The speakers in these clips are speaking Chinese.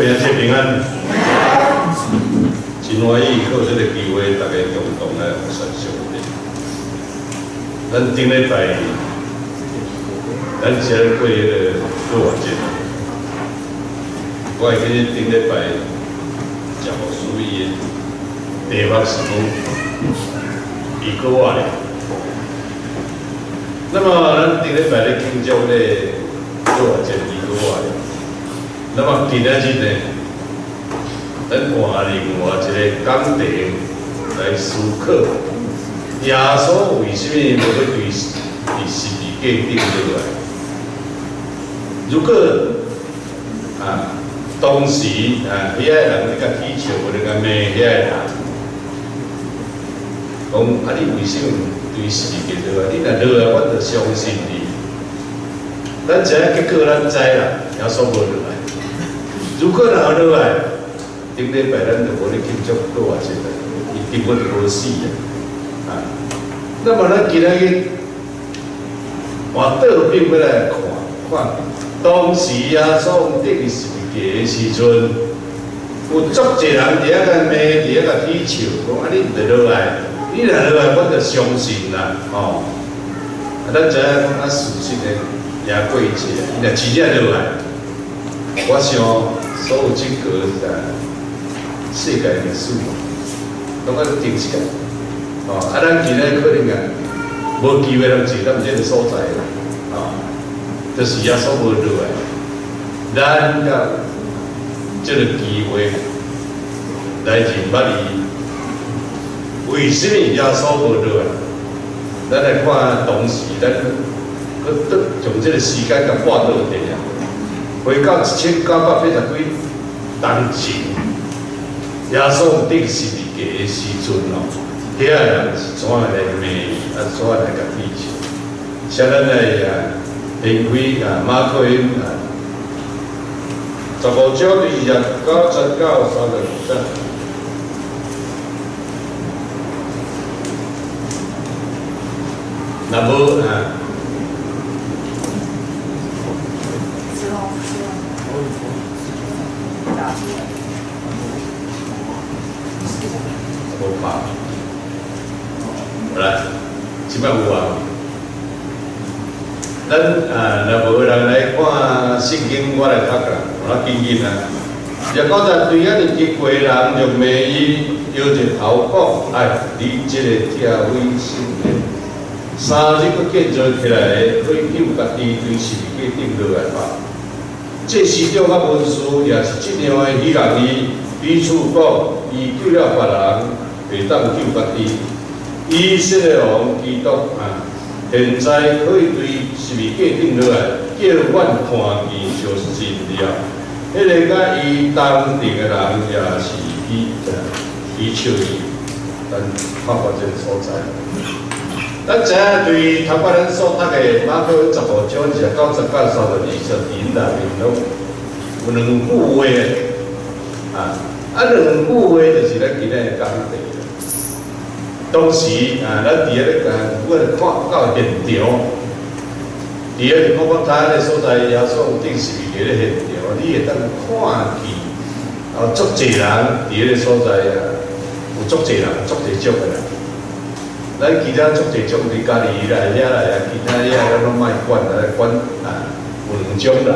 兄姐平安，真欢喜，有这个机会，大家共同来服侍上帝。咱顶礼拜，咱先过迄个过节，我会记顶礼拜食无输伊的地方事务，伊过我咧。那么咱顶礼拜咧庆祝咧过节，伊过我咧。 那么今仔日呢，咱换另外一个讲题来思考，耶稣为什么无要对十字架钉落来？如果当时遐个人你甲起笑，或者甲骂遐个人，讲你为什么对十字架落来？你若落来，我就相信你。咱知影结果，咱知啦，耶稣无落来。 如果若落来，顶礼拜咱就无咧庆祝过节啦，伊根本就无死啊！那么咱今仔日换倒边要来看，当时耶稣钉十字架的时阵，有足侪人伫遐甲骂，伫遐甲起笑，讲你唔得落来，你若落来，我就相信啦，吼！咱知影讲事实的也过一切，伊若真正落来，我想。 所有这个世界历史，拢爱定起来。咱今仔可能无机会通去咱这个所在啦，就是耶稣无落来，咱甲这个机会来认捌伊，为什么耶稣无落来？咱来看当时，咱从这个时间甲挂倒地啊。 回到1980几年前，耶稣钉十字架的时阵遐个人是怎来骂伊，怎来甲起笑？像咱来评开马可因15章第29、39、32。若无无拍，好啦，即摆有啊。咱若无人来看圣经，我来读啦，我紧紧啊。19对遐日结过人就骂伊，摇一头讲：你这个拆毁圣殿，3日佫建造起来，可以救家己对十字架钉落来吧？这司长甲文士也是这样的希望伊彼此讲，伊救了别人，袂当救家己。以色列王基督现在可以对十字架钉落来，叫阮看见就是真了。迄个甲伊同定的人也是伊笑伊，咱看看这个所在。咱知影对头摆咱所读的马可15章19、30、22里内面拢有两句话两句话就是咱今日讲题。当时咱伫遐咧我咧看到现场，伫遐我睇咧所在耶稣钉十字架咧现场，你会当看见足侪人伫遐咧所在有足侪人，足侪种的人。 咱其他足侪种伫家己来遐来其他遐咱拢莫管来管有两种人。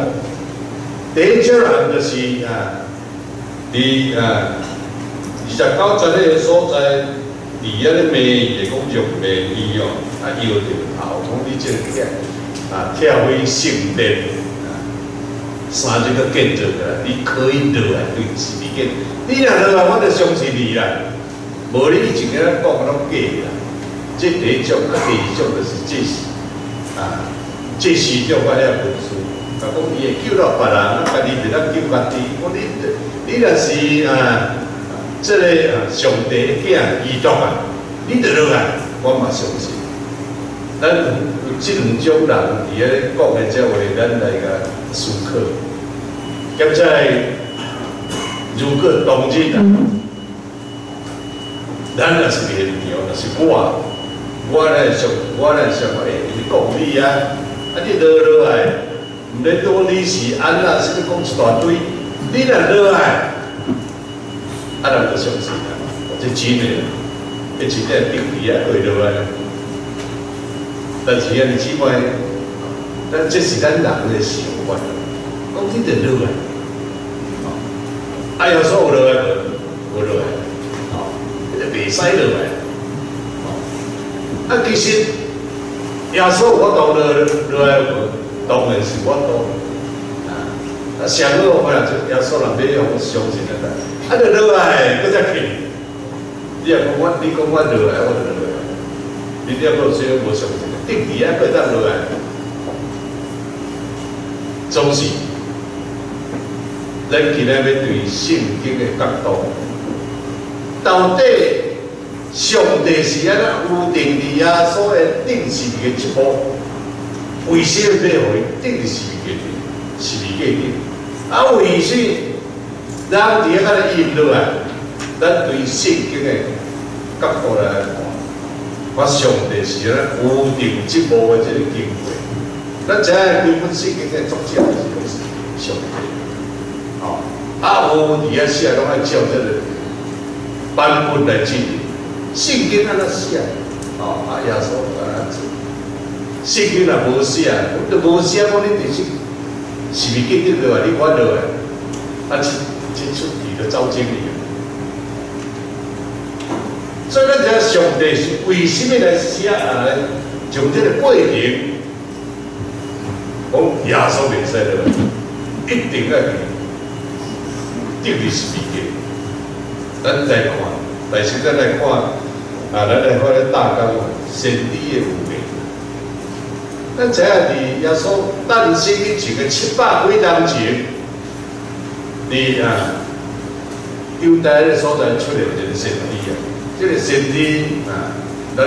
第一种人就是伫29节个所在，伫遐咧骂伊个讲用骂伊摇着头，讲你这个拆毁圣殿3日佫建造起来，你可以落来对十字架，你若落来，我就相信你啦。无你以前个咱讲个拢假啦。 这第一种，第二种就是这司长甲遐文士，讲伊会救到别人，家己袂当救家己。我你若是这个上帝的囝基督你就落来，我嘛相信。咱有这两种人伫遐讲的这话，咱来个思考。现在如果当日咱若是现场，若是我来想，你讲你你落来，毋免讲你是安那，是讲一大堆，你若热爱，人就相信啦，这真的，一真正定义啊会热爱。但是啊，你起码，但这是咱人的想法，讲你得热爱。有时候热爱无热爱，迄个袂使热爱。其实耶稣我当热爱无，当然是我当。上好我就耶稣人要我相信的，就热爱，搁再去。你讲我热爱，我就热爱。你要讲虽然无相信，定义搁再热爱，总是。咱今日要对圣经的角度，到底上帝是安怎有定伫耶稣的定时的一步？为什么要互伊定时的是伫定？为什咱伫遐个引落来？咱对圣经的角度来看，我上帝是安怎有定一步的这个经过。咱知影规本圣经的作者是上帝。有伫遐写，拢爱照这个版本来进行。圣经安怎写？耶稣安怎做？圣经若无写，就无写，讲你就是是咪记得落来？你看落来，这出题就走精去。所以咱知影上帝是为什么来写来从这个过程，讲耶稣袂使落来，一定要。定义是物件，咱来看，但是咱来看，咱来看咧大纲先知的有名。咱知影伫耶稣诞生以前的700几年前，伫犹太个所在出来一个先知啊。这个先知咱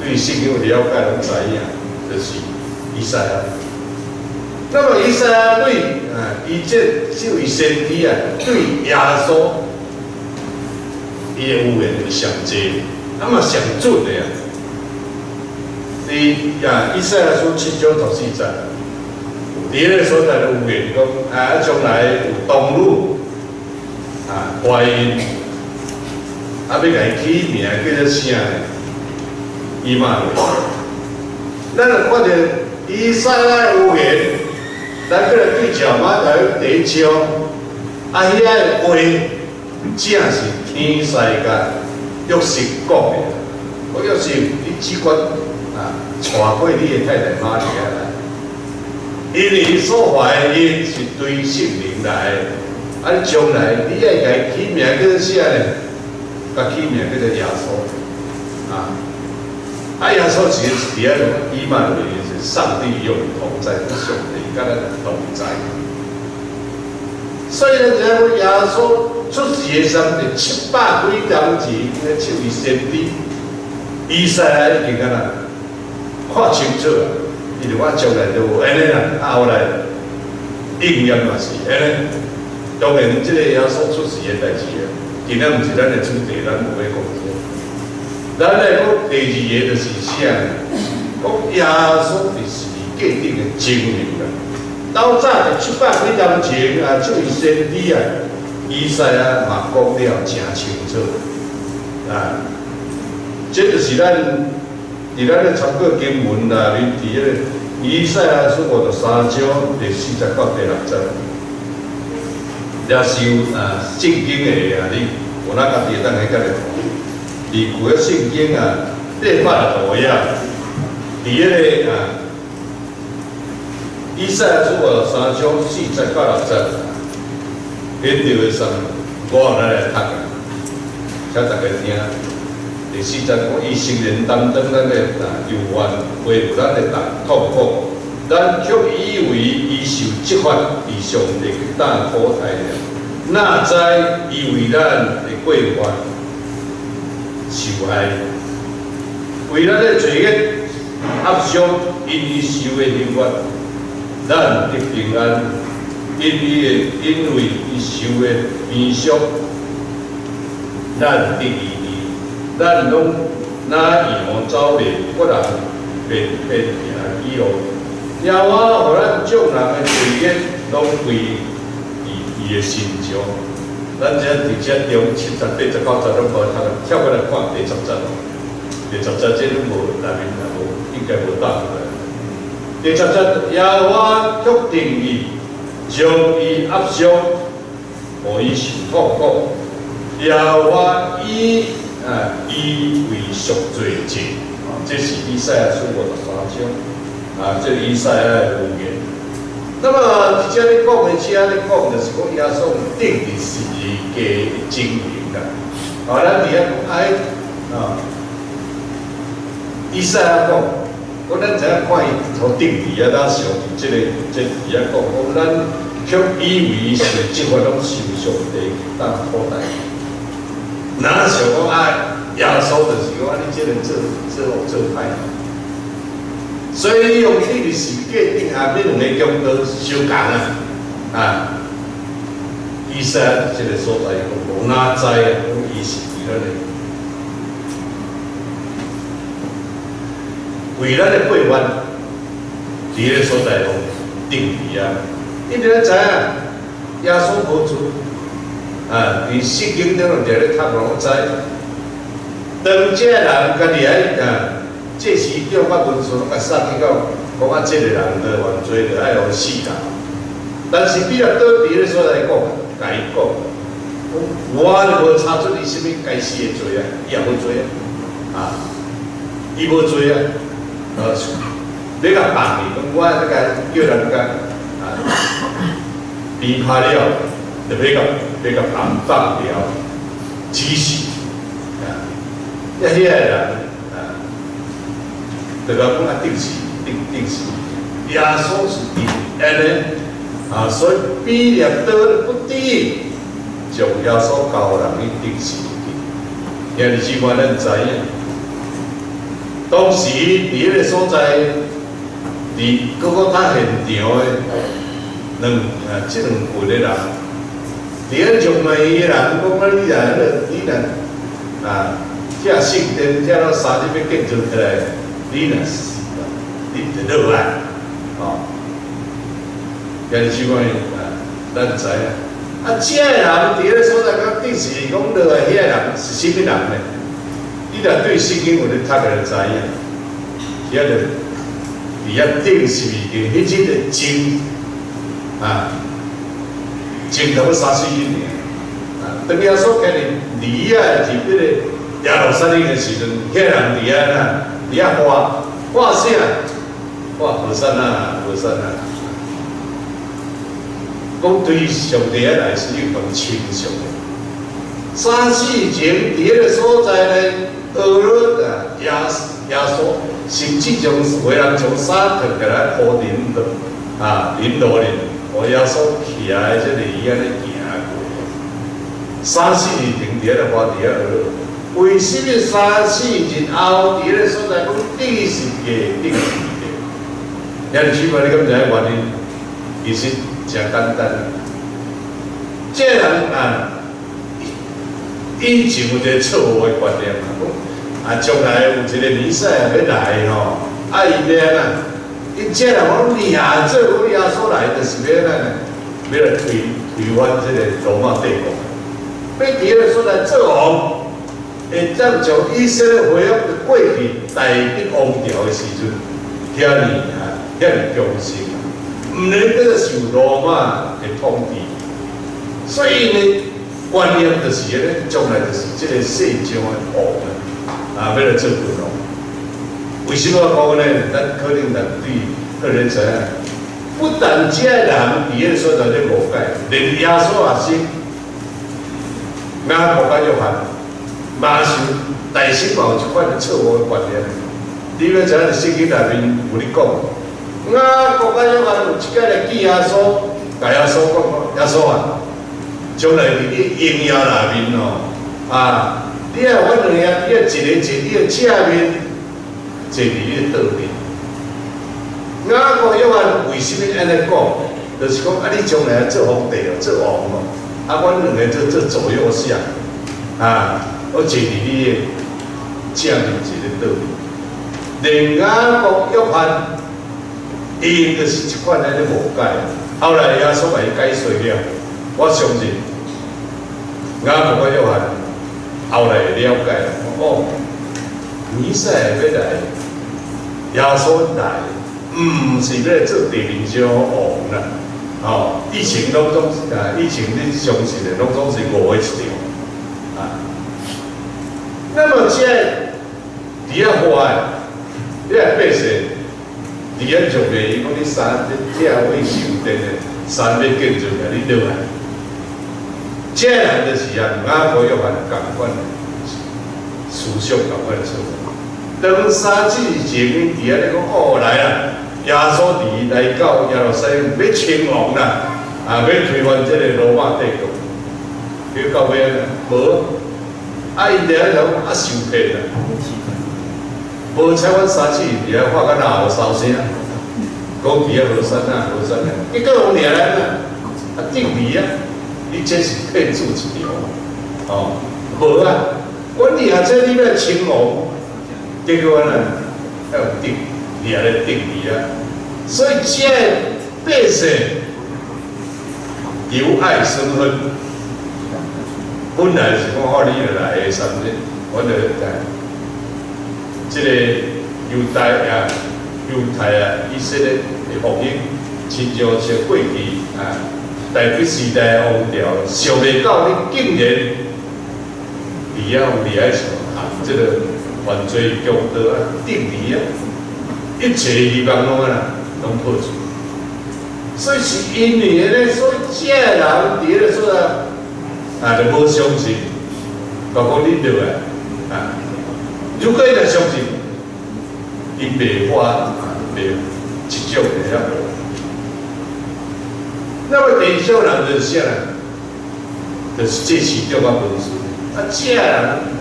对圣经有了解，拢知影，就是以赛亚。那么以赛亚对伊这位先知对耶稣，伊的预言是上济，那么上准的以赛亚书7章14节，伫个所在的预言讲，将来有童女怀孕，要甲伊起名叫做啥呢？以马内利。咱就看到以赛亚的预言。咱过来对照马太第1章，遐个话正是天世界约瑟讲的。我约瑟，你只管带过你的太太玛利亚来，因为你所怀的孕是对圣灵来的。将来你爱甲伊起名叫做啥呢？甲起名叫做耶稣。耶稣其实是伫遐以马内利是上帝与我们同在，上帝甲咱同在。所以咱知影耶稣出世的时候，伫700几年前，这位先知以赛亚已经看清楚啊，因为我将来就有安尼啦，后来应验嘛是安尼。当然，这个耶稣出世的代志啊，今仔毋是咱的主题，咱无要讲。咱来讲第二个就是啥呢？讲耶稣是既定的精明啦。到早在700几年前这位先知以赛亚嘛讲了真清楚这就是咱伫咱的参考经文啦，恁伫个以赛亚书53章第40到第60节，也是有圣经的你有哪家己会当去甲来看。伫旧约圣经列法的图样，伫迄个以赛亚书53章40到60节，迄条的上，我来读请大家听。第40节讲，伊诚然担当咱的忧患，背负咱的痛苦，咱却以为伊受责罚，伫上帝担苦待了。哪知伊为咱的过犯受害，为咱的罪孽压伤，因伊受的刑罚，咱得平安。因为伊受的鞭伤，咱得医治。咱拢哪样走袂，我人便行以后，也我互咱众人的罪孽拢归伊伊的心情。咱这伫这中70、80、90拢无读，跳过来看第10节，第10节这拢无内面也无，应该无答出来。第10节，耶和华决定伊，将伊压伤，互伊受痛苦。耶和华以为赎罪祭，这是以赛亚书53章，这以赛亚的预言。那么，伫遮咧讲的，只咧讲就是讲耶稣定的是加精明啦。咱伫遐讲以赛亚讲，咱知影看伊从定义咱上伫这伫遐讲，咱却以为是即法拢受上帝当托代。哪想讲耶稣就是讲你这个做歹。所以用迄个时间定下，这两个宗教相共以赛亚这个所在讲无哪知讲伊是为咱的过弯，伫个所在讲定义一定要知影耶稣无错伫圣经顶就咧读拢知，当这人家己这时叫我文书拢甲送去到，讲这个人的原罪就爱互死啦。但是比较多别的所在讲，甲伊讲，我就无查出伊什么该死的罪伊也无罪伊无罪你甲放伊，我那个叫人家逼拍了，就要甲放了，指示迄个人。就讲定死，耶稣是安尼所以比列多不低，将耶稣交人去定死。因为即款咱知影，当时伫迄个所在，伫各个他现场的即两群的人，伫遐上面伊个人讲你若拆圣殿，拆到三日要建造起来。你若死了，你就落来，因为即款咱知影。这个人伫咧所在讲定是讲落来，迄个人是甚物人呢？你若对圣经有咧读个就知影，遐就伫遐定是物件，迄种个情头3-4年，当耶稣今日离伫迄个耶路撒冷的时阵，迄个人伫遐伫遐画啥？画和善啊，讲对上帝来是一种亲属的。3世前伫迄个所在咧，俄罗耶稣甚至将为人从沙特给来铺林路，互耶稣徛在这里伊安尼行过。3世前伫迄个花伫遐俄罗。为什么3、4日后，伫迄个所在讲第10个、第10个？因起码你敢知影原因？其实真简单。这人以前有一个错误的观念讲将来有一个弥赛亚要来伊要伊这人讲你做耶稣来，就是要要来推翻这个罗马帝国，要伫迄个所在做王。会当将以色列恢复过去大一王朝的时阵，遐尔强盛，唔能够受罗马的统治。所以呢，观念就是咧，将来就是这个世上的王要来做君王。为什么讲呢？咱可能对知影，不但这人伫迄个所在咧无解，连耶稣也是，无解约翰。马上大心嘛有一款的错误的观念，你要知影圣经内面有咧讲，国家约翰有一届来见耶稣，甲耶稣讲，耶稣将来伫你应验内面你若阮两兄弟，一个坐你的正面，坐伫你的倒面。国约翰为什么安尼讲？就是讲你将来做皇帝做王阮两个做左右相我坐伫你的正面，一个倒面。连国约翰，伊就是一款安尼无解。后来耶稣把伊解释了，我相信，雅各约翰后来会了解了，哦，弥赛亚要来，耶稣来，唔是要来做地面上王啦。哦，以前拢总以前恁相信的拢总是误的一条啊。那么现在伫遐花的，你来百姓，伫遐上面，伊讲你山，你这位修殿的山要建筑啊，你落来。这人就是啊，雅各约翰共款的思想共款的出发。当3次前面伫遐咧讲，哦来啦。耶稣伫来到耶路撒冷要称王啦，啊，要推翻这个罗马帝国，结到尾啊，无，啊，因伫遐讲啊受骗啦，无采阮3次伫遐发甲闹烧声，讲伫遐无山啊，无山啊，结果有掠来啦，啊定理啊，你这是骗子一条，哦，无啊，阮掠这你要称王，结果呢要有定。掠来定理啊，所以这百姓由爱生恨，本来是讲哦，你就来的三日，我就来，这个犹太啊，以色列的福音，亲像是过去啊，大笔时代的王朝，想袂到你竟然你要厉害什么啊？这个犯罪强盗啊，定理啊。一切希望拢啊，拢破除。所以是因为咧，所以这人伫迄个所啊，就无相信，包括你落来啊。如果伊来相信，伊袂花袂一种的遐。那么第少人就是啥人？就是这是叫我文书。啊，这人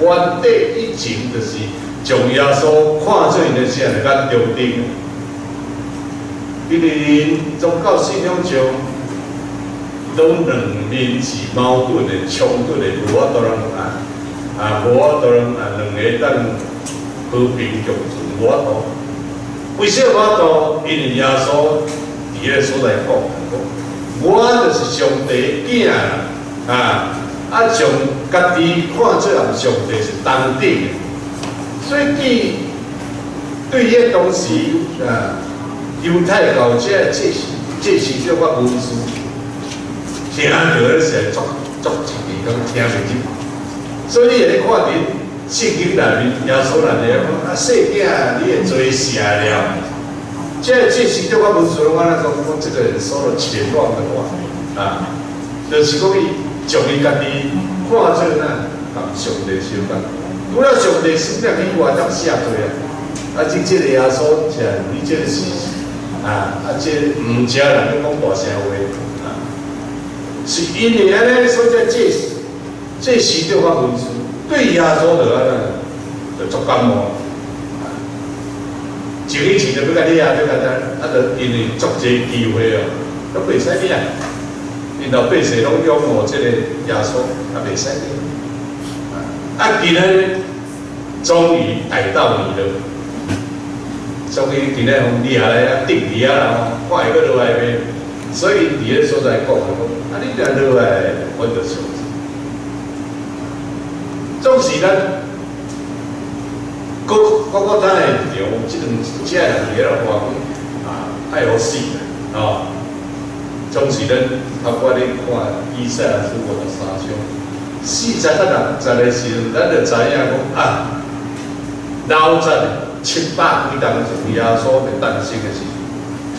原底以前就是。将耶稣看做因的啥来眼中钉，因为宗教信仰上，拢两面是矛盾的、冲突的，无法度人无法度人两个当和平共存，无法度。为什么无法度？因为耶稣伫个所在讲，我就是上帝囝将家己看做人上帝是当顶的。所以对迄当时啊，犹太教这是叫我文书，听到咧是足一年讲听袂入。所以你会看伫圣经内面，耶稣内面讲啊，细囝你会做邪了，这是叫我文书，我那讲这个人说了前乱的话啊，就是讲伊将伊家己看做那同上帝相共。除了上帝圣经以外，当写做啊！啊，即个耶稣是你这个是这唔食人咧讲大声话啊，是因为安尼，所以这时叫我文书，对耶稣就安尼，就足感冒。就以前就要甲你要甲就因为足济机会哦，都袂使咩啊？因老百姓拢拥护这个耶稣，啊袂使咩？啊，今日终于逮到你了，所以今日从掠来啊，定掠啦，我会搁落来咩？所以伫个所在讲啊，你若落来，我就相信。总是咱各咱的立场，即这人伫个话讲爱好死啊，总是咱包括你看以赛亚书53章。40到60个时阵，咱就知影讲啊，老早700几当时耶稣的诞生的时候，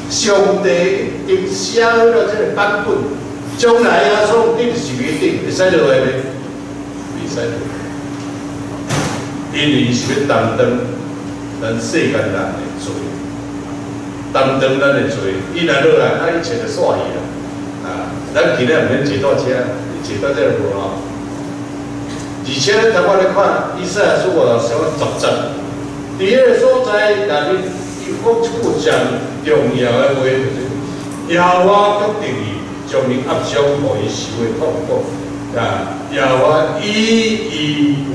上帝已写好了这个版本，将来耶稣定是袂定，会使落来袂？袂使落来，因为是要担当咱世间人的罪，担当咱的罪，伊若落来，啊，一切就煞去啦。啊，咱今日唔免坐大车，坐到这个无咯。而且咱头我咧看以赛亚书50章，伫迄个所在内面，伊讲一句上重要的话，就是耶和华决定伊将你压伤，互伊受的痛苦。啊，耶和华以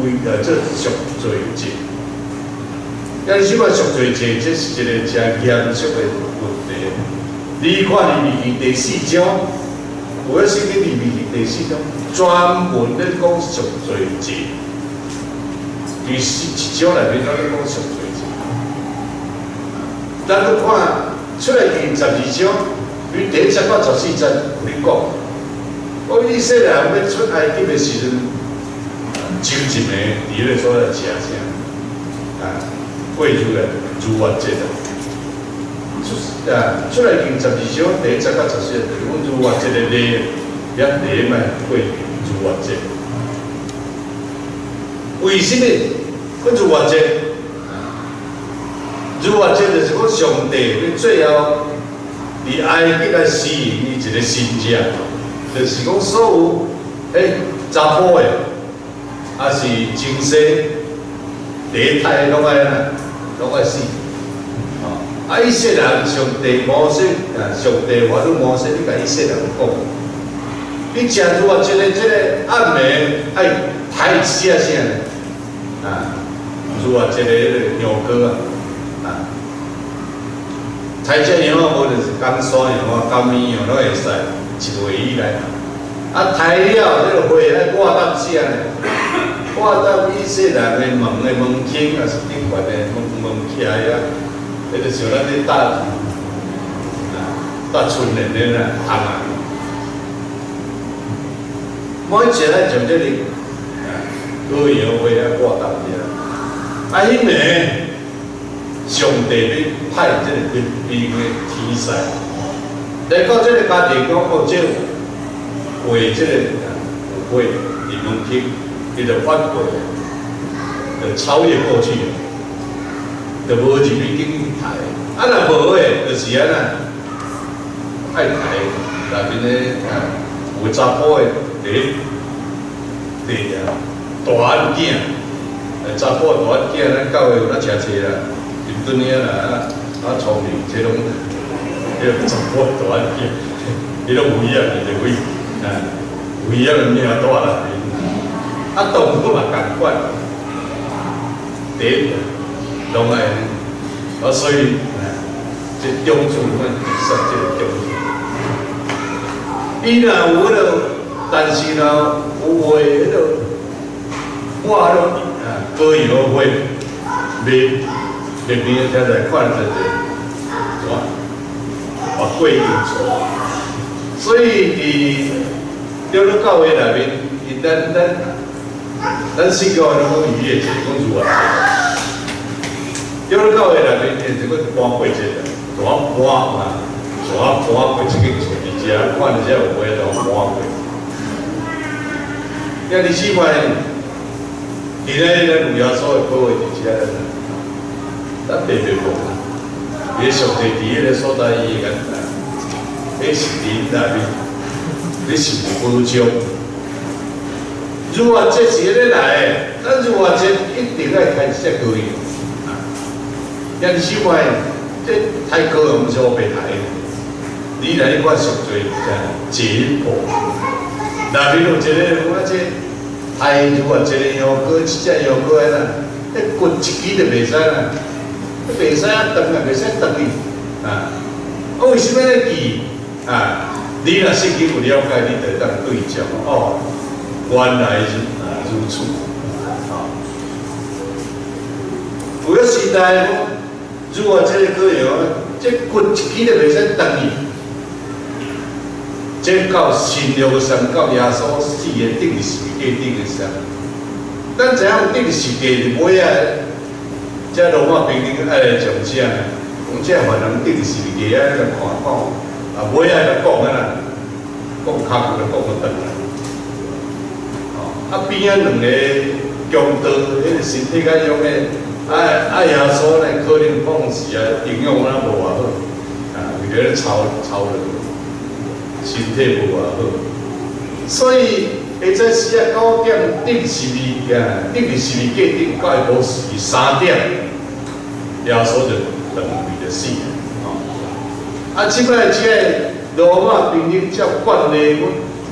为这赎罪祭。咱什么赎罪祭？这是一个真严肃的问题。你看利未记第4章，有个圣经里面第4章专门咧讲赎罪节，第1章内面都咧讲赎罪节。咱去看出来记12章，伊第10到14节有咧讲，讲以色列人要出埃及的时阵，就一暝伫咧所在食啥，过住个逾越节啊。 出来经12章第1到14节，阮逾越节的礼，也礼嘛过逾越节。为什么？阮逾越节，逾越节就是讲上帝你最后伫埃及来施行伊一个新约，就是讲所有查甫的，还是精生第一胎拢爱死。 以色列人上帝摩西上帝话汝摩西，你甲以色列人讲，你食愈越节的这个暗暝爱太死啊啥呢？愈越节的迄个羊羔菜只羊无就是甘山羊、甘米羊拢会使，一月以来。抬了这个花爱挂搭啥呢？挂搭以色列人的门厅，还是顶悬的门徛啊？ 迄就像咱咧搭春联咧啦，行啊！每一个咱从这里羔羊花啊挂搭遐，迄暝上帝要派这个兵的天使来到这个家庭讲，哦，这画这个画入门厅，伊就翻过，就超越过去。 就无入去顶台，若无诶，就是安那爱台内面咧有查甫诶，第大案囝，查甫大案囝，咱教会有咧车啦，林顿遐啦，聪明，这拢迄个查甫大案囝，伊拢有影，伊就会有影诶命大啦。动物嘛共款，第拢爱，所以这中主们实这个中主，伊若有迄个，但是若有画迄个，画迄个高油画，面面听来看着就，哇，贵因素，所以伫丢入教会内面，咱信教拢讲逾越节，讲如何？丢入教会内面，这个搬过节的，怎啊搬啊？怎啊搬过这个厝？而且看一下有咩都搬过。因你起码，现在咱有耶稣的教会伫遮，咱别无，伊上帝伫迄个所在伊个，迄是灵内面，你是无保障。如果这是咧来的，咱如果这一定要开始高用。因此话，这太高用是我白来的。你来你看赎罪解破，那边有一个我这太如果一个羊羔，一只羊羔啦，一骨一支就袂使啦，袂使啊断啊，袂使断去啊。我为什么要记啊？你若圣经有了解，你就当对照哦。 原来如此，有个时代，如果这个羔羊，这骨一支就袂使断去。这到新约上，到耶稣死的顶十字架顶的时候，咱知影顶十字架尾啊，这罗马兵丁爱来上车呢，讲这犯人顶十字架啊，来看看，尾啊来讲啊，讲脚就讲不断来。 边仔两个强盗，迄个身体较弱的，耶稣呢可能讲是营养啊无偌好，为了操劳，身体无偌好，所以下早时9点顶十字架，顶十字架顶到下晡时3点，耶稣就断胃就死了。即摆即个罗马兵丁照惯例，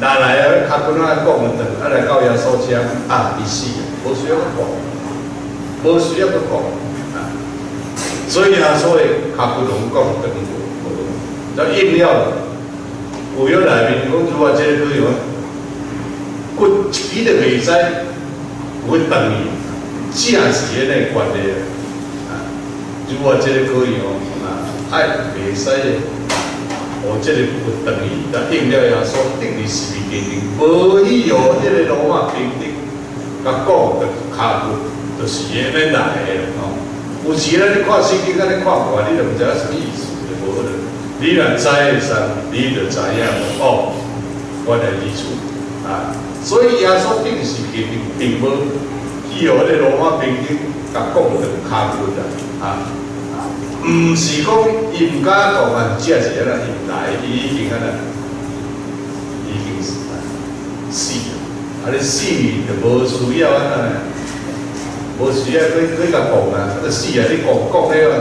拿来啊，脚骨仔讲唔断，来到耶稣遮伊死啊，无需要去讲，无需要去讲所以耶稣的脚骨拢讲断无，就应了有内面讲如果这个可以讲，骨皮就袂使有个长伊正是个那关系啊。如果这个可以哦啊，爱袂使的，哦这个骨长伊，那应了耶稣定理是未坚定，无去哦这个罗马兵丁甲讲的骹骨，就是安尼来的哦。有时咱咧看圣经，咱咧看过，你就唔知影什么意思，就无了。你若知的时候，你就知影哦，我的意思啊。所以耶稣定是并无去学咧罗马兵丁甲讲的骹骨啊，唔是讲伊唔敢讲啊，只是安尼伊来，伊已经安尼，已经死了，啊你死就无需要安尼。无需要去甲讲啊，啊死啊！你讲咧啊，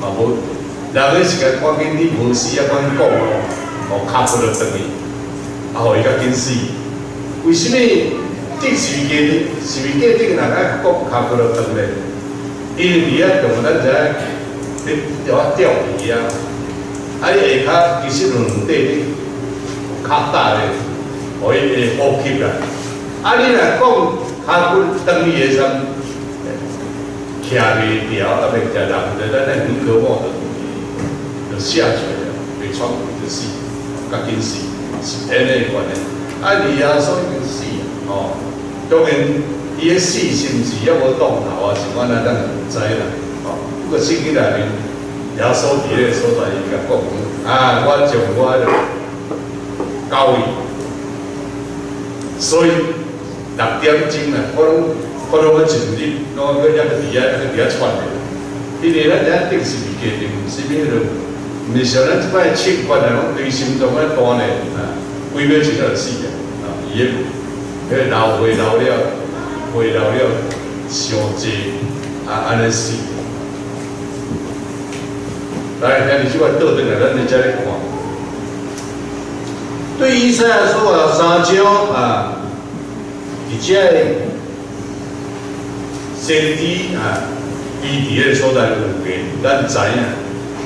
嘛无，人个时间赶紧你无死啊，赶紧讲哦，哦卡不落等伊，啊，互伊较紧死。为什么定是未见？是未见定人爱讲卡不落等咧？因为伫遐用咱知影，你要钓鱼啊，啊你下骹其实两底你较大咧，互伊会乌起来。啊你若讲。骹骨等伊的时候，徛袂牢，啊袂食人，就咱那横膈膜就下垂了，袂喘就死，较紧死，是安尼款的。啊，你啊，所以就死哦。当然，伊个死是毋是还无动头啊？是我咱唔知啦。哦，不过圣经内面耶稣伫个所在，伊甲讲啊，我将我的交伊，所以。6点钟啊，我拢要进入，拢要遐个伫遐喘的。因为咱遐定是未决定，是咩咯？毋是像咱即摆气管来讲，对心脏咧大呢啊，几秒钟就死啊！啊，伊个老血流了，血流了伤济啊，安尼死。来，今日即摆倒转来，咱来再来看。对以赛亚书啊，3章啊。而且先知啊，伊伫个所在有变，咱知影，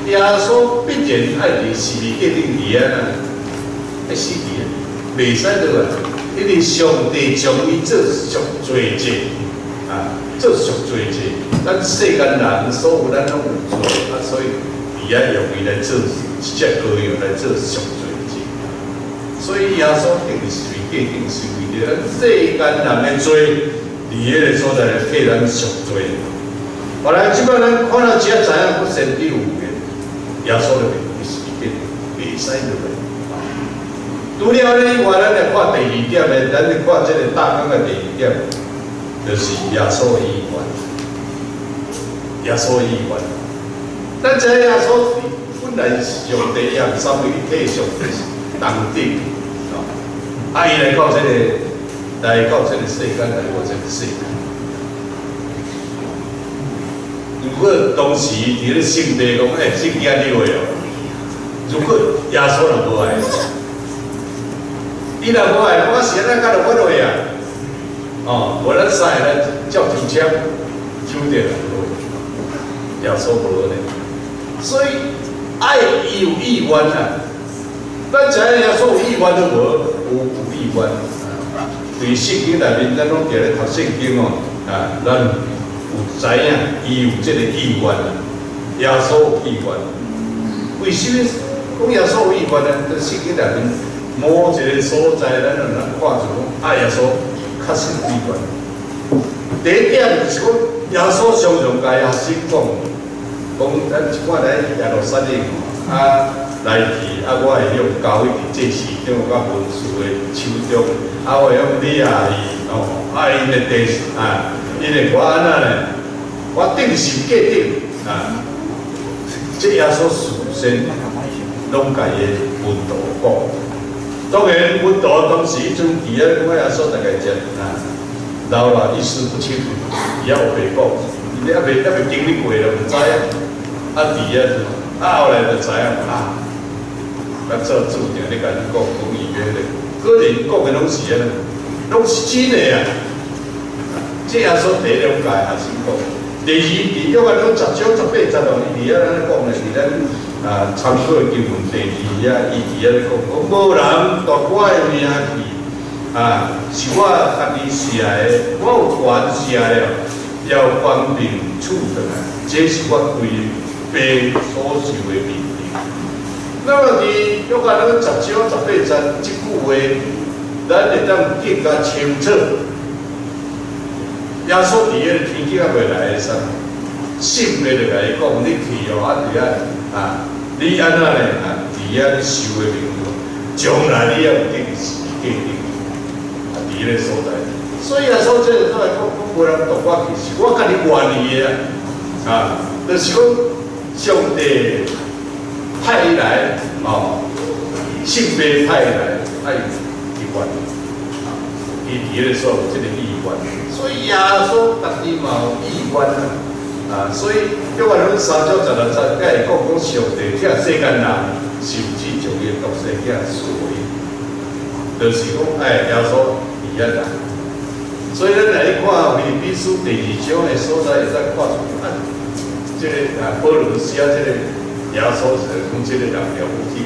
耶稣必然爱伫是未决定伫啊，爱死伫啊，袂使落啊，因为上帝将伊做赎罪祭啊，做赎罪祭，咱世间人所有咱拢有做啊，所以伫啊用伊来做一只羔羊来做赎罪祭，所以耶稣定是未决定是。咱世间人的罪，伫迄个所在来替咱赎罪。后来即摆咱看到只知影，我身体有病，耶稣就是袂使落来。除了呢以外，咱来看第2点的，咱来看这个大纲的第2点，就是耶稣的医院。耶稣的医院，咱知影耶稣本来是上帝样三位一体上帝当顶。啊，伊来到这个，来到这个世间，来到这个世界。如果当时伫咧圣地讲，圣经你话哦，如果耶稣若无爱，伊若无爱，我是安怎甲着我落啊？哦，无咱使咱照抽签，抽着无，耶稣无咧。所以爱伊有意愿啊，咱知影耶稣有意愿都无。有意愿，对圣经内面，咱拢伫咧读圣经哦，啊，咱有知影，伊有这个意愿啊，耶稣有意愿。为什么讲耶稣有意愿呢？在圣经内面某一个所在，咱就能看出讲，耶稣确实有意愿。第一点就是讲，耶稣常常甲耶稣讲，咱即款来耶路撒冷啊。来去啊！我会用交易伫这市场甲文书的手中，啊，我会用你啊伊哦，啊因的地啊，因为我安那呢，我定是决定啊，这耶稣事先拢甲伊文道讲。当然，文道当时迄阵伫遐我耶稣大概只啊，老了意识不清，也有白讲，你还未经历过就唔知啊，啊伫遐啊后来就知影啊。咱做注定，你甲伊讲预约的，个人讲的拢是安尼，拢是真的啊。这也说第一了解也是讲，第二，伫约翰讲10章18、16，伊伫遐咱讲的是咱参考的经文第2伊伫遐咧讲，无人夺我的命去，是我家己写的，我有权写了，要官兵处转来，这是我规辈所受的命令。那么伫约翰福音10章18节这句话，咱会当更加清楚。耶稣伫迄个天境未来的时候，圣父就甲伊讲：你去哦，伫遐你安那咧伫遐你受的命令，将来你要有定时决定，伫迄个所在。所以耶稣这个都来讲，无人夺我去，是我家己愿意的就是讲上帝派来圣父派来爱去愿意。伊伫咧所有这个意愿，所以耶稣家己嘛有意愿所以约翰福音3章16节，甲会讲上帝替世间人甚至将伊独生子赐予，就是讲耶稣伫遐来。所以咱来看腓立比书第2章的所在，会使看出这个保罗写这个耶稣是讲这个人了不起，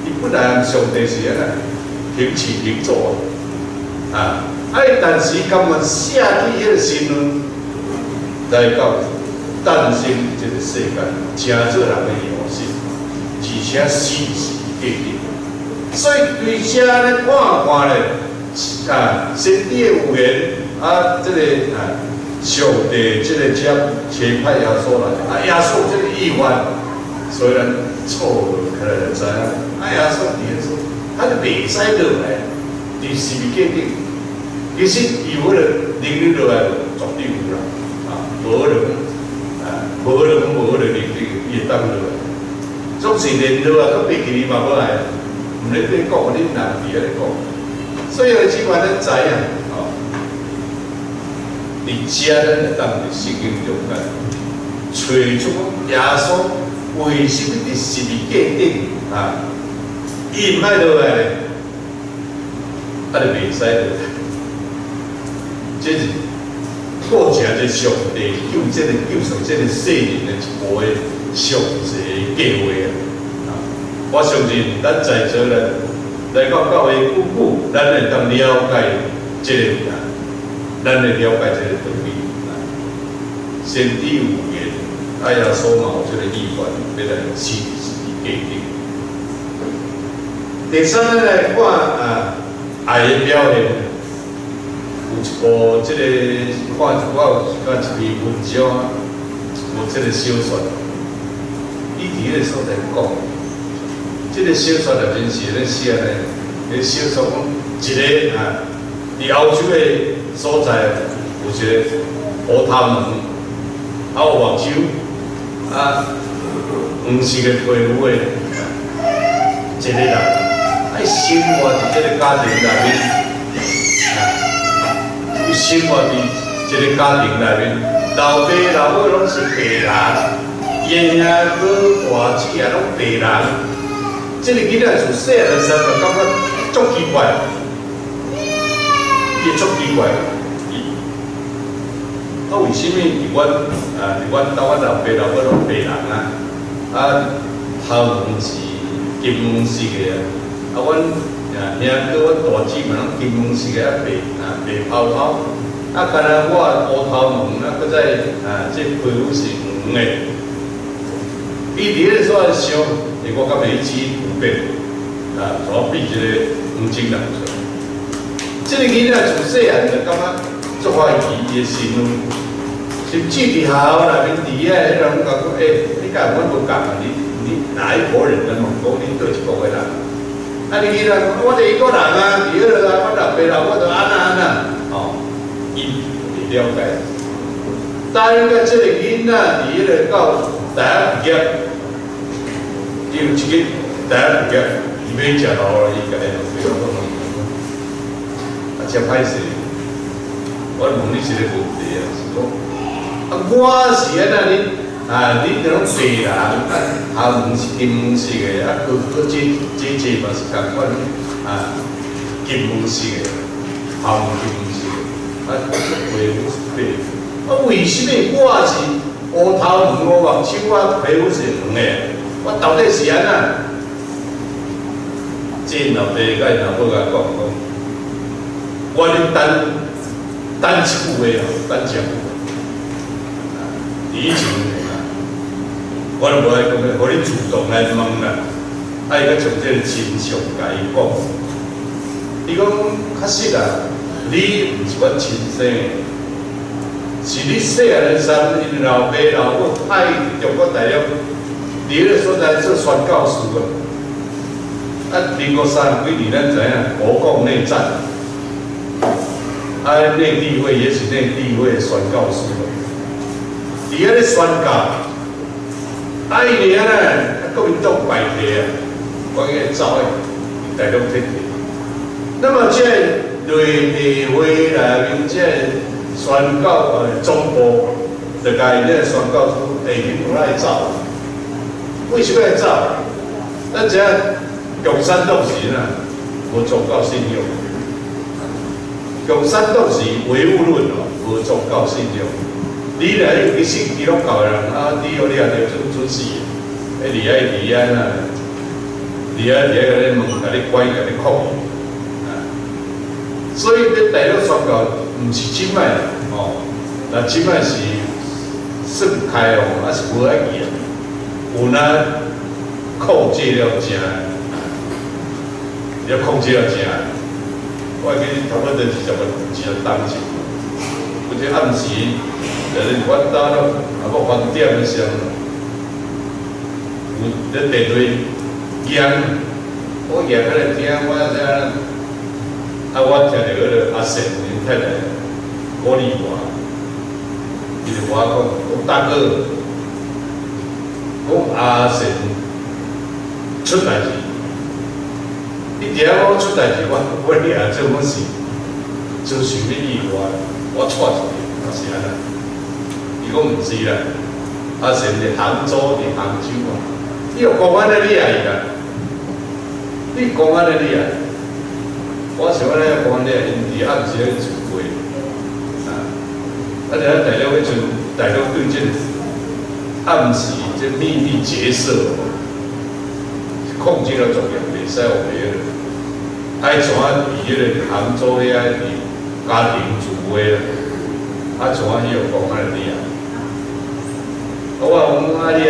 伊本来上帝是安那平起平坐。但是甘愿舍弃迄个身份，来到诞生这个世界，成做人的样式，而且死时决定。所以对遮咧看咧，先帝的有言这个上帝这个差派耶稣来，耶稣这个意愿，虽然错了，可能知影，耶稣伫咧说，他就袂使落来。伫是未决定，其实伊有迄个能力落来，绝对有啦，无迄个能力，伊会当落来。总是连落啊，佮爬起嘛无来，毋咧咧讲，恁人伫咧讲，所以即款咱知影，伫遮咱会当伫圣经中间找出耶稣为什么伫是未决定伊毋爱落来咧？就袂使落来，这是过程这上帝救赎这个世人的一步的上帝计划我相信咱在座人来到教会久久，咱会当了解这个咱会了解这个道理先知有言，耶稣嘛有这个意愿，要来实决定。第三，咱来看爱的表现，有一部这个我有看一篇文章，有这个小说，伊伫迄个所在讲，这个小说内面是咧写咧，迄小说讲一个伫欧洲的所在有一个乌头毛，有目睭，黄色的皮肤的一个人。生活伫这个家庭内面，伊生活伫这个家庭内面，老爸老母拢是白人，爷爷哥大姊也拢白人。这个囡仔自细汉时就感觉足奇怪，伊足奇怪。为什么伫阮兜阮老爸老母拢白人头毛是金黄色的阮兄哥、阮大姊嘛，拢金黄色的白泡泡，干那我乌头毛，搁再这皮肤是黄的。伊伫咧所在想，我敢袂知有变，怎变一个黄种人出来？这个囡仔自细汉就感觉足怀疑伊的身份，甚至伫学校内面伫遐，迄人讲你甲阮无共你哪一国人？人问讲你倒一国的人？你囡仔讲我第一个人伫迄落我老爸老母就安那，伊袂了解。但个这个囡仔伫迄个到大学毕业，伊有一个大学毕业，伊要食老，伊甲伊老爸讲，真歹势。我问你一个问题是讲，我是安那你这种白人，头毛是金黄色的，哥这嘛是同款，金黄色的，头毛金黄色的，皮肤是白。为什么我是乌头毛、乌目睭，我皮肤是黄的？我到底是安怎？这老爸甲因老母甲讲，我咧等一句话哦，等一句话。以前我都无爱讲个，互你主动来问啦，爱甲从这个真相甲伊讲。伊讲确实啦，你毋是阮亲生的，是你细汉的时候，因老爸老母派中国大陆，伫迄个所在做宣教师个。民国30几年，咱知影国共内战，内地会也是内地会的宣教师个，伫遐咧宣教，伊呢，国民党败退啊，我个走诶，大陆退退。那么这内地会内面这宣教总部，就甲因咧宣教师下面有来走，为什么要走？咱知影。共产党时啊，无宗教信仰；共产党时唯物论哦，无宗教信仰。你来去信基督教的人啊，你也着出事，离啊，伫个咧问，甲你拐，甲你抗议啊。所以咧，大陆宣教毋是即摆哦，那即摆是算开放，还是无爱去啊？有哪控制了正。要控制了正，我记差不多20当时，有一暗时，就是阮兜了，无饭店的时候，有咧地堆讲，我举起来听，我我听着迄个阿贤因太太鼓励我，伊就我讲大哥，讲阿贤出代志。你伫遐我出代志，我掠做乜事？做啥物意我带出去，是安那？伊讲毋是啦，阿贤伫杭州，伫杭州啊，你又讲安尼厉害啦？你讲安尼厉害？我想安尼讲厉害，因伫暗时咧聚会啊，咱大陆迄阵，大陆对这暗时这秘密结社，控制了重要，袂使有别个。爱怎啊？伫迄个杭州遐伫家庭聚会啦，怎啊？伊又讲安尼啊？我讲你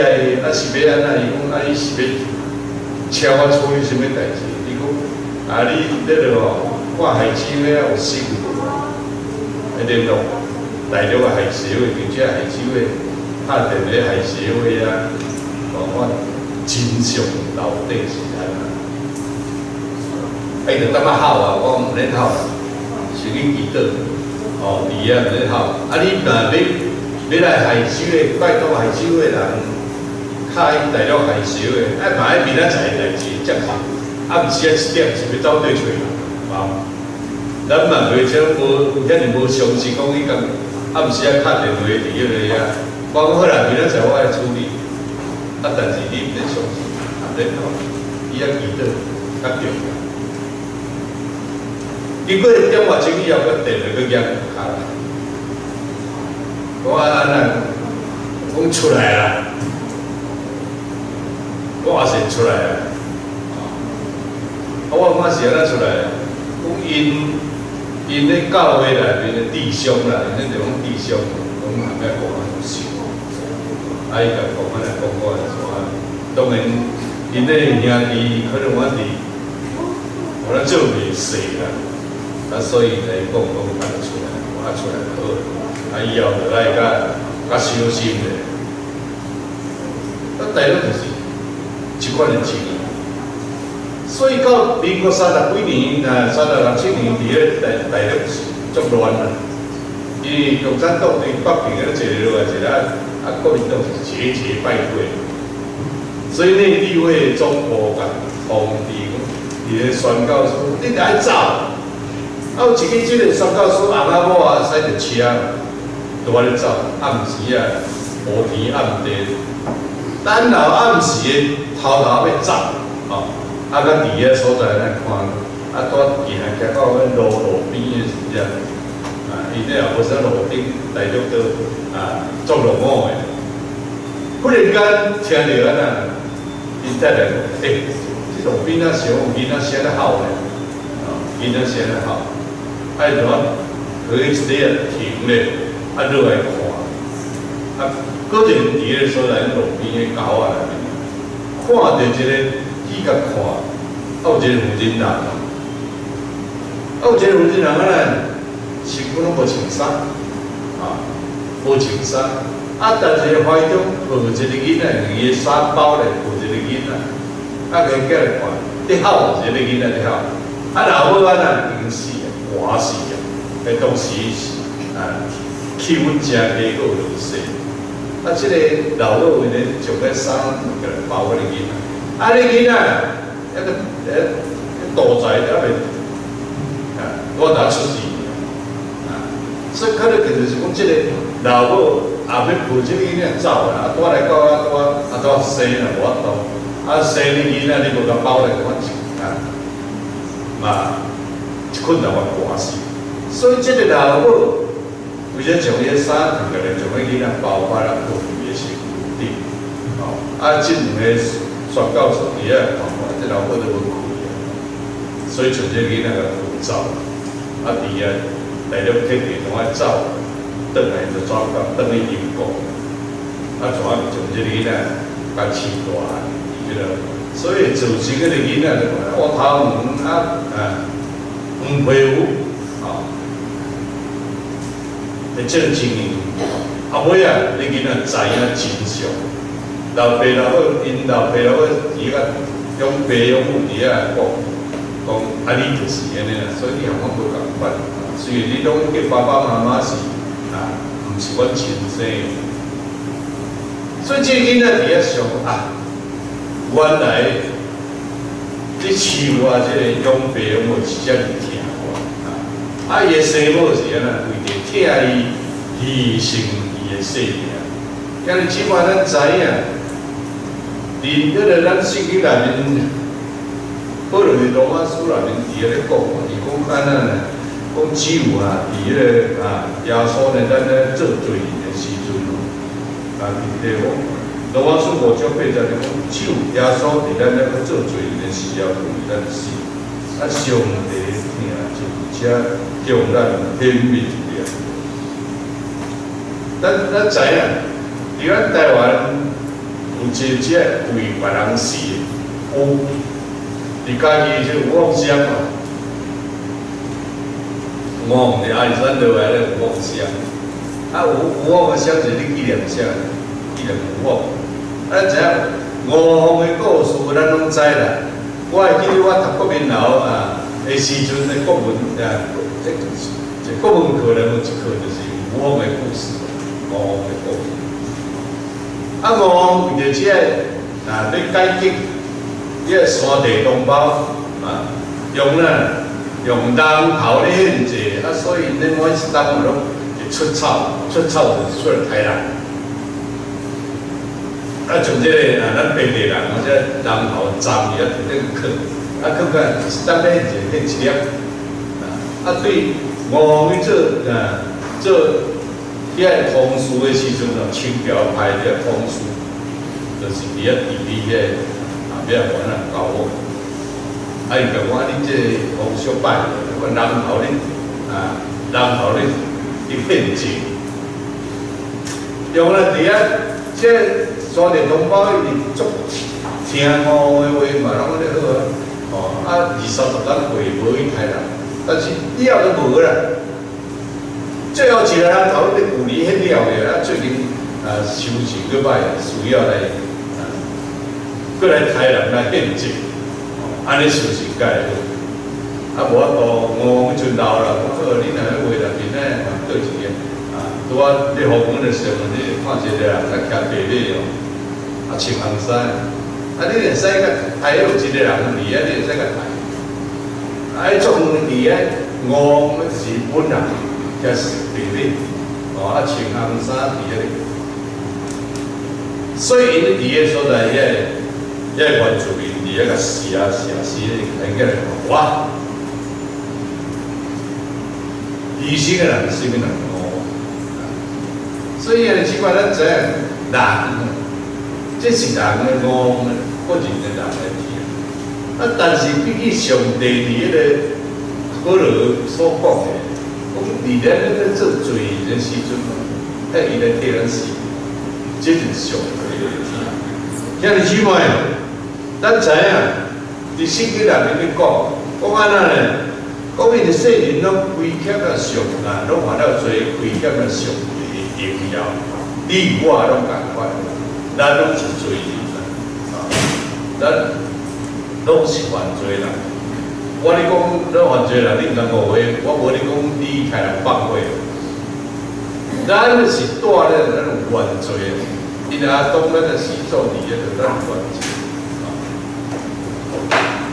是要安怎？伊讲你是要请我处理什么代志？伊讲你迄落看海星遐有新闻，联络大陆个海协会，并且海协会拍电咧海协会啊，讲真相到底是安怎？就感觉好啊，我毋咧好，是去祈祷，伫遐毋咧好。你若要来海守的，拜托海守的人，敲因大陆海守的，嘛爱明仔载的代志才好。毋是1点是要走对找人，咱嘛袂像遐尼无相信讲伊讲，毋是敲电话伫迄个遐，我讲好啦，明仔载我来处理。但是你毋咧相信，咧好，伊遐祈祷较重要。经过电话处理后，佮电话佮约下来，我安那讲出来啦，我也是出来啦。我看是安怎出来，讲因咧教会内面的弟兄啦，因咧就讲弟兄，讲后摆讲安怎想，伊甲讲安尼讲我安怎，当然因咧兄弟可能我咧做袂细啦。所以来讲出来，我出来就好。以后就来较小心咧。大陆就是一款的情形。所以到民国30几年，36、37年，伫咧大陆是足乱啦。因为共产党对北平咧坐落来，国民党是节节败退。所以内地会总部甲通知讲，伊咧宣告说，你得爱走。有一支即个宣教师翁仔某驶着车，拄仔咧走，暗时乌天暗地，等到暗时的头要走，甲伫遐所在咱看，拄行到迄路边的时阵，伊咧也无啥路顶，大陆都作落雨的，忽然间听到安那，伊带来这种囡仔小，囡仔写得好咧，囡仔写得好，爱怎可以一日停咧，落来看，个人伫咧所在路边的狗仔内面，看到一个伊甲看，有一个负责人，有一个负责人身躯拢无穿衫，无穿衫，但是怀中抱一个囡仔，伊个衫包咧抱一个囡仔，个囝来看，伫哭，一个囡仔伫哭，老母已经死啊，活死啊，当时气温真低，佫有落雪，这个老母为了将个衫给包个囡仔，你囡仔大仔还袂，我打出去。所以可能就是讲，这个老母也要抱这个囡仔走啦，带来到生啦，无法度。生的囡仔你无甲包来，我嘛困难我挂死。所以这个老母为了将伊个衫摕过来，将个囡仔包放在抱伊个身躯顶。这两个宣教授伊看看，这老母都无开啊，所以将这囡仔个扶走，伫来了天地同我走，转来就转到转去英国，怎将这个囡仔甲饲大，所以造成个囡仔乌头毛黄皮肤，这种情形。尾你囡仔知影真相，老爸老母因老爸老母伊个养爸养母伫讲，你就是安尼啦，所以你和我无共款。虽然你拢叫爸爸妈妈是毋是阮亲生的，所以这个囡仔伫遐想原来你饲我这个养爸养母是遮尔疼我，伊个生母是安那为着疼伊牺牲伊个性命。今日即摆咱知影，伫咱圣经内面，保罗伫罗马书内面伫咧讲，伊讲安那呢？讲只有伫耶稣呢，咱咧做罪人的时阵伫罗马书5章8节讲，只有耶稣伫咱咧做罪人的时候，为咱死。上帝听就且向咱显明了。咱知影，伫咱台湾有真正为别人死的，有伫家己就有妄想嘛。我伫阿里山落来咧有妄想，有妄想就是你纪念啥？纪念有妄。咱知影5方的故事，咱拢知啦。我会记得我读国民楼的时阵的国文这国文课咧，有一课就是有妄的故事，5方的故事。5方为着这要解决这山地同胞用人头咧限制，所以恁每一单拢会出草就出来杀人。像这个咱本地人，这人头站伊伫咧囥，囥个一单咧限一粒。对5方去做遐通书的时阵轻描派遐通书，就是伫遐地理遐要管教我。伊甲我你这风俗歹，我人头你骗钱，用咱伫遐这山地同胞伊足听5方的话嘛，拢咧好20、30人过无去杀人，但是以后都无啦。最后一个人头咧旧年迄了的，最近收钱佫歹，需要来佫来杀人来献祭。安尼收钱解好，无法度5方阵老啦，我说你若要为了面咧，倒一个拄仔你互阮的时候，你看一个人来骑白马穿红衫，你会使甲抬有一个人伫遐，你会使甲抬。做远伫遐5方是本人，加是白马，穿红衫伫遐。所以因伫遐所在遐原住民。伫遐个写，应该来讲，哇！牺牲的人是啥物人所以即摆咱知影人，这是人的5方，个人的人来听。啊，但是比起上帝伫迄个保罗所讲的，讲伫咱咧做罪的时阵，伊来替咱死，这是上帝的天。兄弟姊妹，咱知影，伫圣经内面咧讲安那呢？讲伊的世人拢亏欠了上啊，拢犯了罪，亏欠了上帝的荣耀。你我拢共款，咱拢是罪人啊，咱拢是犯罪人。我咧讲，咱犯罪人，你毋通误会，我无咧讲你害人放火。咱是带咧咱有犯罪，因阿当咱的始祖伫咧咱犯罪。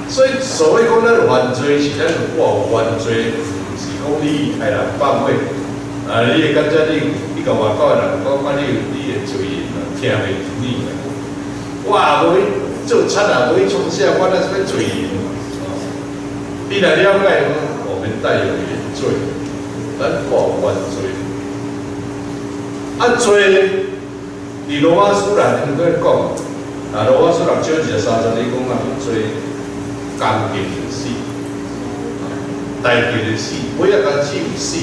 所以所谓讲咱犯罪是咱有犯罪，毋是讲你害人放火。啊，你会感觉你甲外口的人讲，你的罪人啊，听袂入耳啊！哇，无去做贼啊，无去创啥，我那是咩罪人？你来了解我们带有原罪，咱犯罪。啊，罪，伫罗马书内面佢讲，啊，罗马书6章23节讲啊，罪刚硬的死，大硬的死，每一个只有死。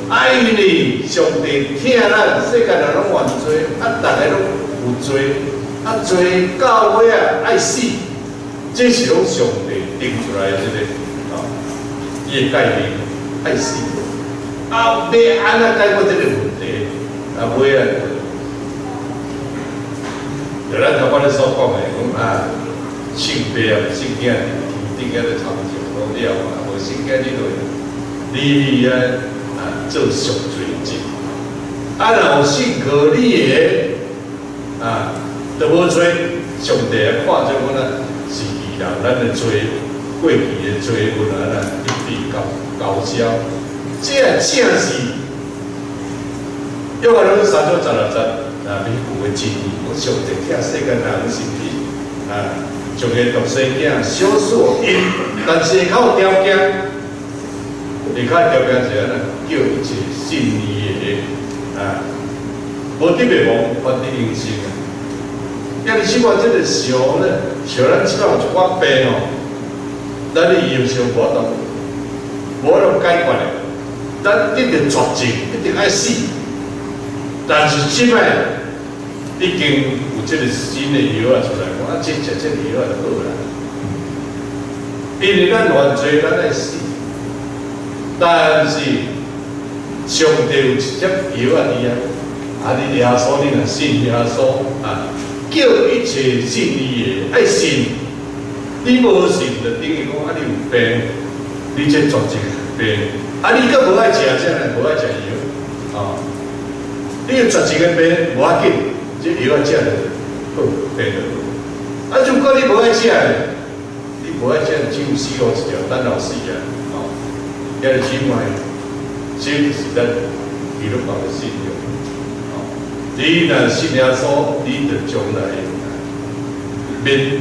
因为上帝听咱世界人拢犯罪，啊，大家拢有罪，啊，罪到尾啊爱死，这是拢上帝定出来的伊的概念，爱死。啊，要安怎解决这个问题？啊，尾啊，就咱头摆咧所讲的，讲啊，性别啊，性囝天顶个咧长久都了啊，无性囝你啊。做上罪人，啊，若有信靠你的，啊，都无罪，上帝啊看做我呢是义人，咱的罪过去的罪运啊，咱一笔交销，这正是约翰福音3章16节啊，美古的真理，我上帝听世间人心意啊，将个独生囝小所因，但是较有条件。你看条件是安怎？叫一切信伊的啊，无得袂亡，反得永生啊！因为即款即个相咧，像咱即摆有一寡病哦，咱咧医上无当，无能解决的，咱一定绝症，一定爱死。但是即摆已经有即个新的药啊出来，讲啊，即食即个药就好啦。因为咱犯罪，咱爱死。但是上帝有一只药啊，你你耶稣你若信耶稣啊，叫一切信伊的爱信，你无信就等于讲啊，你有病，你这绝症病，啊，你阁无爱食啥呢？无爱食药啊，你有绝症的病无要紧，这药啊食就好病就好。啊，如果你无爱食的，你无爱食，只有死路一条，等老死啊！也是起码，这就是咱基督教的信仰。你若信耶稣，你就将来免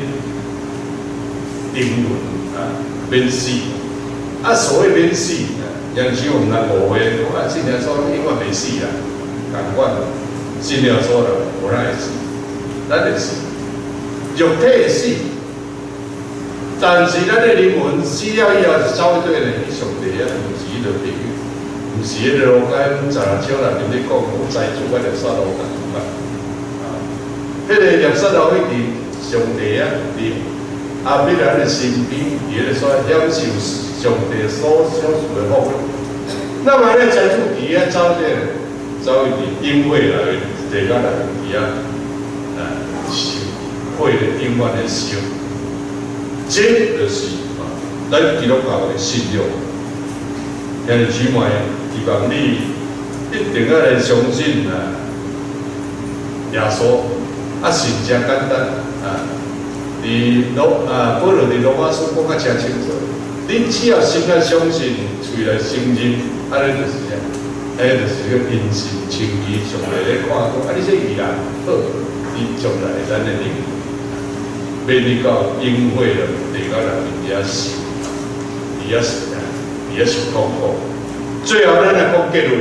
定论啊，免死。啊，所谓免死，有阵时我们人误会，讲啊，信耶稣永远袂死啦，共款，信耶稣啦，无咱会死，咱会死，肉体会死。但是咱的灵魂死了以后，走对呢，去上帝啊，毋是迄个朋友，毋是迄个路街十六章内面咧讲，讲在主个律法路共款啊。迄个律法路迄伫上帝啊，伫阿必咱的身边，伊咧所享受上帝所享受的福乐。那么咧，在主伫啊走咧，走伫因为来地下来伫啊，受会的永远的受。这就是咱基督教的信仰。兄弟姊妹，希望你一定要来相信啊，耶稣啊，是真简单啊。保罗伫罗马书讲啊，真清楚。你只要心来相信，嘴来承认，啊，你就是啥？就是个因信称义，上帝咧看讲，啊，你这义人好，你将来咱的灵。免你到因会了，地到人面也是，也是痛苦。最后咱来讲结论，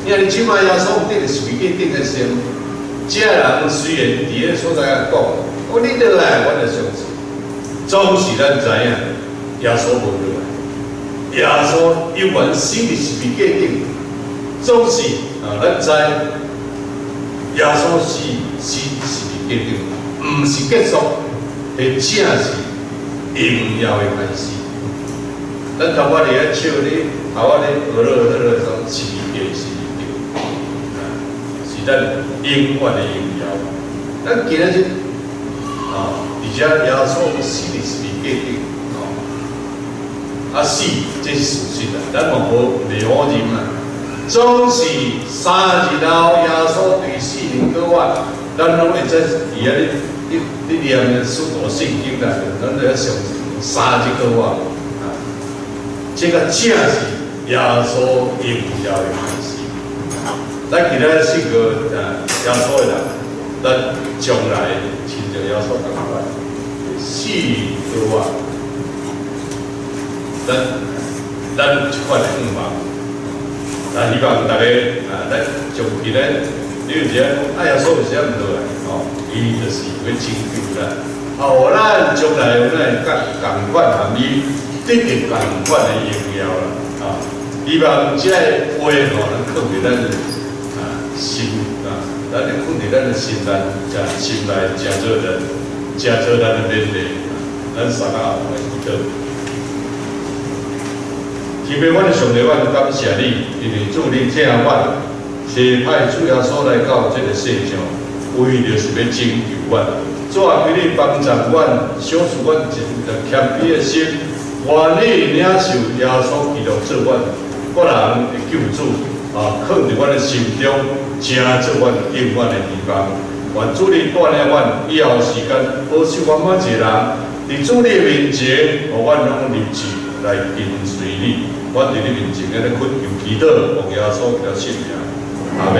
因为你起码耶稣定是随机定的先，这人虽然伫咧所在啊讲，你落来，我就相信。总是咱知影，耶稣无落来，耶稣永远死伫十字架顶。总是咱知耶稣死十字架顶，毋是结束，是正是荣耀的开始。咱头仔咧唱咧，头仔咧学了种十字架是。是咱永远的荣耀。咱今仔日而且耶稣死伫十字架顶，死这是事实啊，咱嘛无两人啊。总是3日后，耶稣第4年过晚，咱拢会在伫遐你念许多圣经内面，咱就要相信3日过晚这个正是耶稣荣耀的开始。咱今仔信个耶稣的人，咱将来亲像耶稣同款，4年过晚，咱即款的愿望，咱希望大家咱从今仔，你有一个耶稣为啥毋落来？伊就是要拯救咱，互咱将来有咱共款含义，得到共款的荣耀啦。希望这个话能靠伫咱心咱的靠伫咱的心内，心内真做人，真做咱的勉励，咱三个来祈祷。天父，阮的上帝，阮感谢你，因为主你听阮，是派主耶稣来到这个世上，为着是要拯救阮。主啊，求你帮助阮，小赐阮一个谦卑的心，愿意领受耶稣基督做阮个人的救主。放伫阮的心中，成做阮永远的希望。愿主你带领阮以后时间，保守阮每一个人，伫主你的面前，互阮拢立志来跟随你。阮伫你面前，安尼恳求祈祷，奉耶稣基督圣名，阿门。